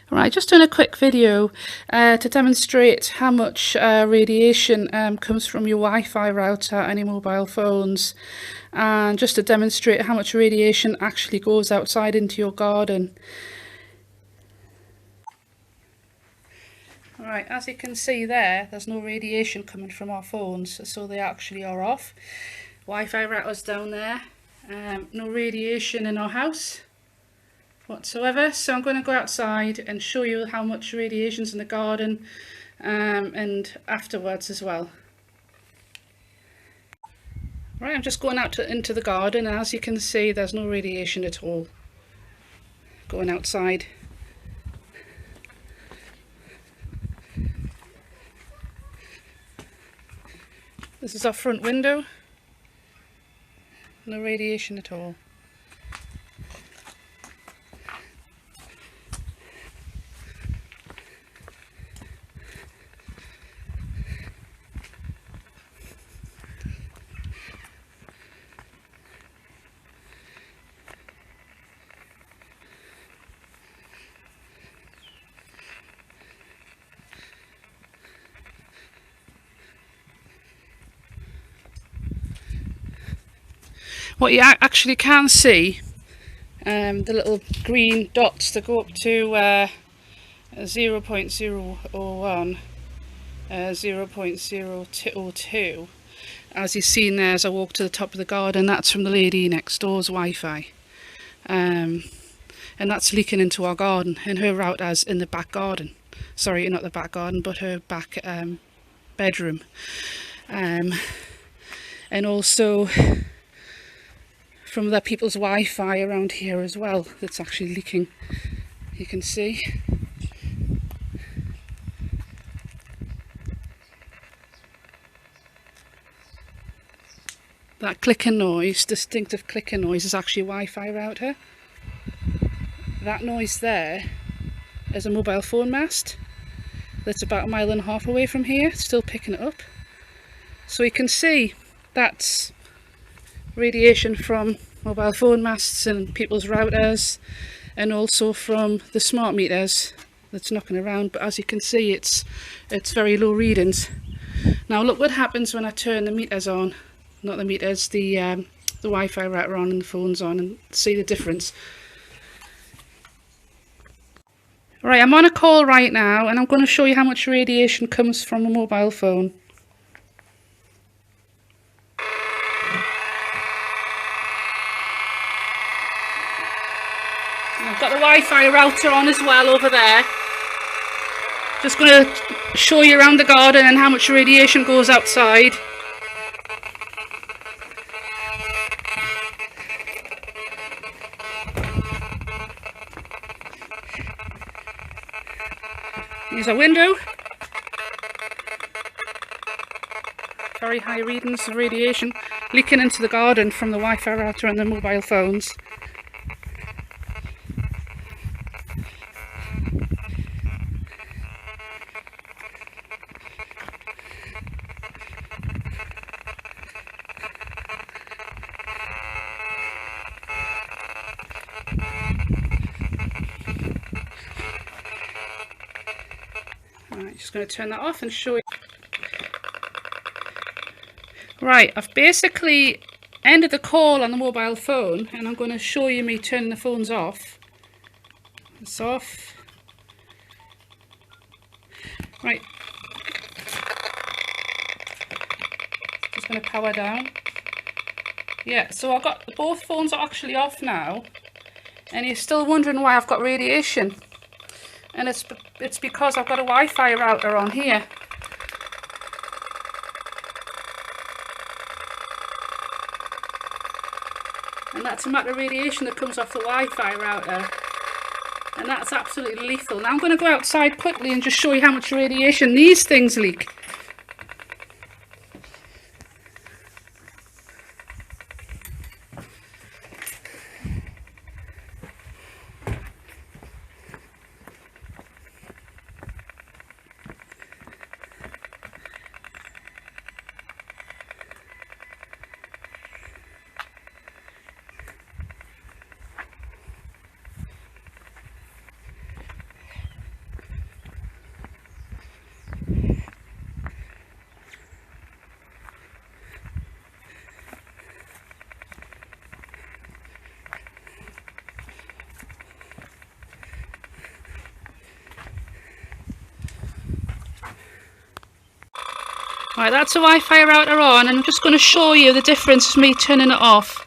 Right, just doing a quick video to demonstrate how much radiation comes from your Wi-Fi router and your mobile phones, and just to demonstrate how much radiation actually goes outside into your garden. Right, as you can see there's no radiation coming from our phones, so they actually are off. Wi-Fi routers down there, no radiation in our house whatsoever. So I'm going to go outside and show you how much radiation's in the garden and afterwards as well. Right, I'm just going out into the garden, and as you can see there's no radiation at all going outside. This is our front window, no radiation at all. What you actually can see, the little green dots that go up to 0.001, 0.002, as you've seen there as I walk to the top of the garden, that's from the lady next door's Wi-Fi, and that's leaking into our garden, and her router's in the back garden. Sorry, not the back garden, but her back bedroom, and also from other people's Wi-Fi around here as well that's actually leaking. You can see. That clicking noise, distinctive clicking noise, is actually a Wi-Fi router. That noise there is a mobile phone mast that's about 1.5 miles away from here, still picking it up. So you can see that's radiation from mobile phone masts and people's routers, and also from the smart meters that's knocking around. But as you can see, it's very low readings. Now look what happens when I turn the meters on, not the meters, the Wi-Fi router on and the phones on, and see the difference. Right, I'm on a call right now, and I'm going to show you how much radiation comes from a mobile phone. I've got the Wi-Fi router on as well over there. Just going to show you around the garden and how much radiation goes outside. Here's a window. Very high readings of radiation leaking into the garden from the Wi-Fi router and the mobile phones. Right, just going to turn that off and show you. Right, I've basically ended the call on the mobile phone, and I'm going to show you me turning the phones off. It's off. Right. Just going to power down. Yeah, so I've got both phones are actually off now, and you're still wondering why I've got radiation. And it's because I've got a Wi-Fi router on here. And that's the amount of radiation that comes off the Wi-Fi router. And that's absolutely lethal. Now I'm going to go outside quickly and just show you how much radiation these things leak. Right, that's a Wi-Fi router on, and I'm just going to show you the difference of me turning it off.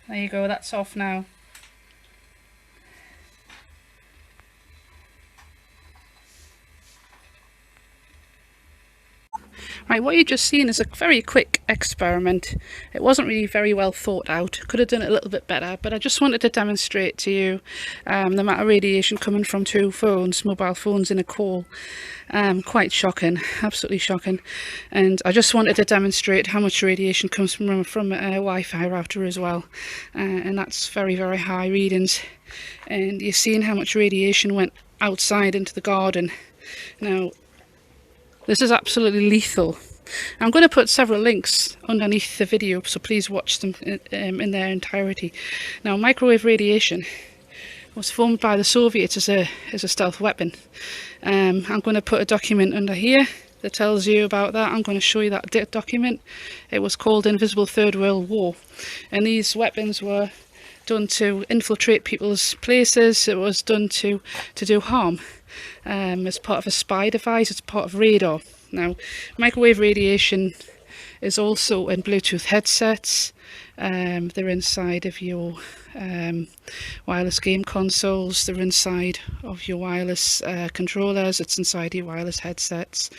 There you go, that's off now. Right, what you've just seen is a very quick experiment. It wasn't really very well thought out. Could have done it a little bit better, but I just wanted to demonstrate to you the amount of radiation coming from two phones, mobile phones in a call. Quite shocking, absolutely shocking. And I just wanted to demonstrate how much radiation comes from a Wi-Fi router as well. And that's very, very high readings. And you're seeing how much radiation went outside into the garden. Now, this is absolutely lethal. I'm going to put several links underneath the video, so please watch them in their entirety. Now, microwave radiation was formed by the Soviets as a stealth weapon. I'm going to put a document under here that tells you about that. I'm going to show you that document. It was called Invisible Third World War, and these weapons were done to infiltrate people's places. It was done to do harm. As part of a spy device, it's part of radar. Now, microwave radiation is also in Bluetooth headsets. They're inside of your wireless game consoles. They're inside of your wireless controllers. It's inside your wireless headsets,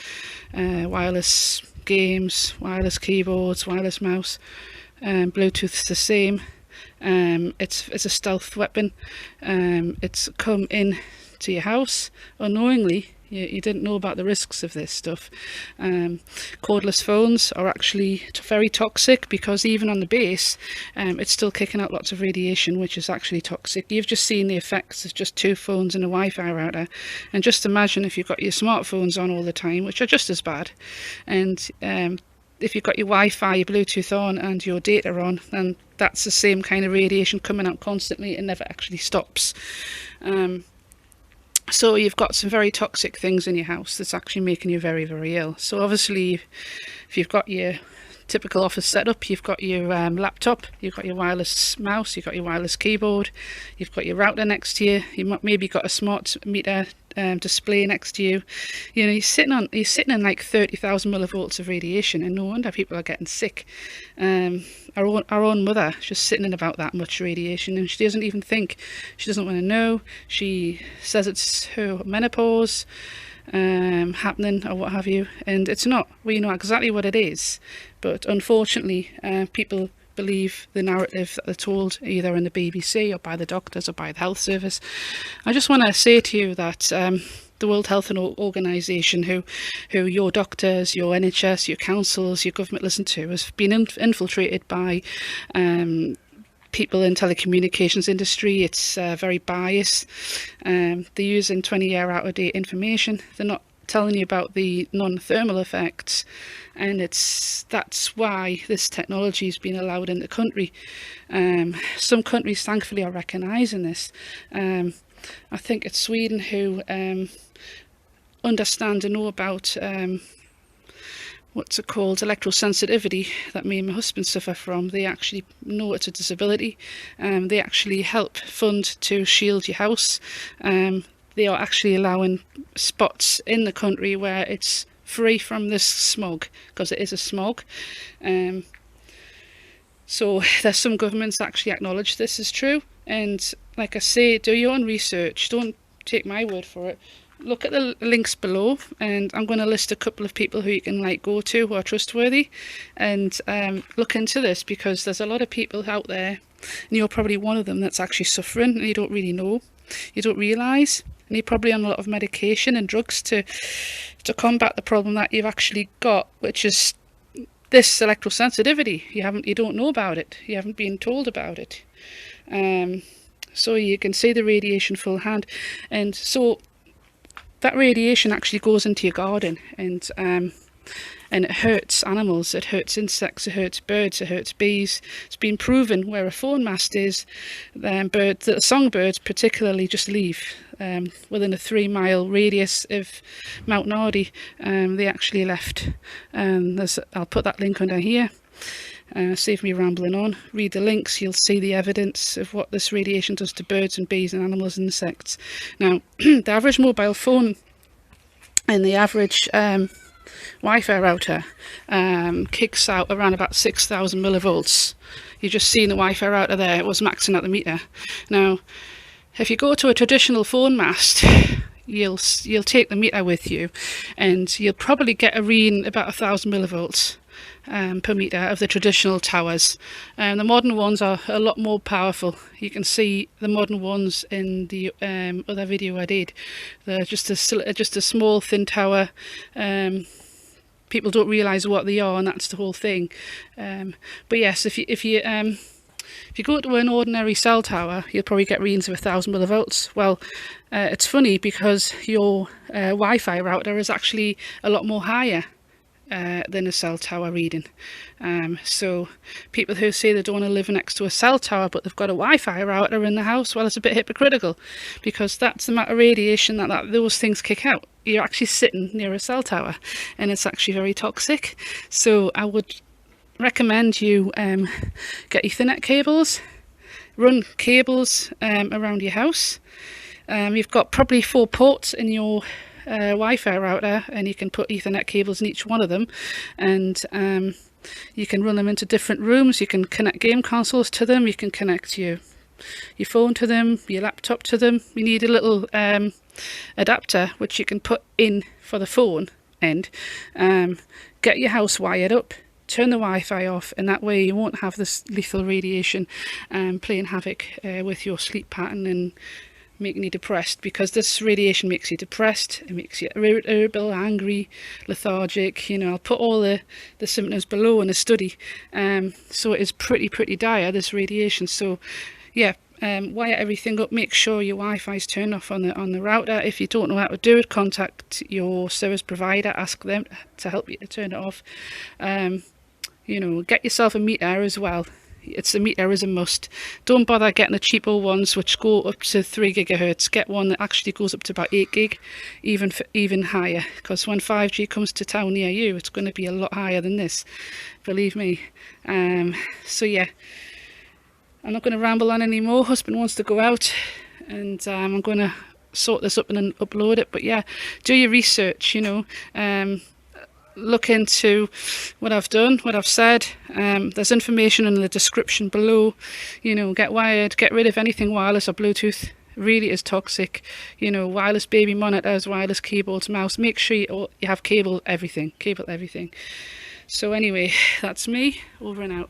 wireless games, wireless keyboards, wireless mouse. Bluetooth's the same. It's a stealth weapon. It's come in to your house unknowingly. You didn't know about the risks of this stuff. Cordless phones are actually very toxic, because even on the base it's still kicking out lots of radiation, which is actually toxic. You've just seen the effects of just two phones and a Wi-Fi router, and just imagine if you've got your smartphones on all the time, which are just as bad, and if you've got your Wi-Fi, your Bluetooth on and your data on, then that's the same kind of radiation coming out constantly and never actually stops. So you've got some very toxic things in your house that's actually making you very, very ill. So obviously, if you've got your typical office setup, you've got your laptop, you've got your wireless mouse, you've got your wireless keyboard, you've got your router next to you, you maybe got a smart meter display next to you. You know, you're sitting in like 30,000 millivolts of radiation, and no wonder people are getting sick. Our own mother, she's sitting in about that much radiation, and she doesn't even think. She doesn't want to know. She says it's her menopause happening or what have you, and it's not. We know exactly what it is, but unfortunately people believe the narrative that they're told either in the BBC or by the doctors or by the health service. I just want to say to you that the World Health Organization, who your doctors, your NHS, your councils, your government listen to, has been infiltrated by people in telecommunications industry. It's very biased. They're using 20-year out-of-date information. They're not telling you about the non-thermal effects, and that's why this technology has been allowed in the country. Some countries thankfully are recognising this. I think it's Sweden who understand and know about what's it called, electrosensitivity, that me and my husband suffer from. They actually know it's a disability. They actually help fund to shield your house. They are actually allowing spots in the country where it's free from this smog, because it is a smog. So there's some governments that actually acknowledge this is true. And like I say, do your own research. Don't take my word for it. Look at the links below, and I'm going to list a couple of people who you can go to who are trustworthy, and look into this, because there's a lot of people out there, and you're probably one of them, that's actually suffering, and you don't really know, you don't realise, and you're probably on a lot of medication and drugs to combat the problem that you've actually got, which is this electrosensitivity. You don't know about it. You haven't been told about it. So you can see the radiation full hand, and so that radiation actually goes into your garden, and and it hurts animals, it hurts insects, it hurts birds, it hurts bees. It's been proven where a phone mast is, the songbirds particularly just leave. Within a 3-mile radius of Mount Nardi, they actually left. I'll put that link under here. Save me rambling on. Read the links, you'll see the evidence of what this radiation does to birds and bees and animals and insects. Now, the average mobile phone and the average Wi-Fi router kicks out around about 6,000 millivolts. You've just seen the Wi-Fi router there, it was maxing out the meter. Now, if you go to a traditional phone mast, you'll take the meter with you, and you'll probably get a reading about 1,000 millivolts per meter of the traditional towers. The modern ones are a lot more powerful. You can see the modern ones in the other video I did. They're just a small thin tower. People don't realise what they are, and that's the whole thing. But yes, if you go to an ordinary cell tower, you'll probably get readings of 1,000 millivolts. Well, it's funny because your Wi-Fi router is actually a lot more higher than a cell tower reading. So people who say they don't want to live next to a cell tower but they've got a Wi-Fi router in the house, well, it's a bit hypocritical, because that's the amount of radiation that those things kick out. You're actually sitting near a cell tower, and it's actually very toxic. So I would recommend you get Ethernet cables, run cables around your house. You've got probably 4 ports in your Wi-Fi router, and you can put Ethernet cables in each one of them, and you can run them into different rooms. You can connect game consoles to them, you can connect your phone to them, your laptop to them. You need a little adapter which you can put in for the phone end. Get your house wired up, turn the Wi-Fi off, and that way you won't have this lethal radiation playing havoc with your sleep pattern and making you depressed, because this radiation makes you depressed, it makes you irritable, angry, lethargic. You know, I'll put all the symptoms below in a study. So it is pretty dire, this radiation. So yeah, wire everything up, make sure your Wi-Fi is turned off on the router. If you don't know how to do it, contact your service provider, ask them to help you to turn it off. You know, get yourself a meter as well. A meter is a must. Don't bother getting the cheaper ones which go up to 3 gigahertz. Get one that actually goes up to about 8 gig, even higher, because when 5G comes to town near you, it's going to be a lot higher than this, believe me. So yeah, I'm not going to ramble on anymore. Husband wants to go out, and I'm going to sort this up and then upload it. But yeah, do your research, you know. Look into what I've done, what I've said. There's information in the description below. You know, get wired, get rid of anything wireless or Bluetooth. Really is toxic. You know, wireless baby monitors, wireless keyboards, mouse. Make sure you have cable everything. So anyway, that's me, over and out.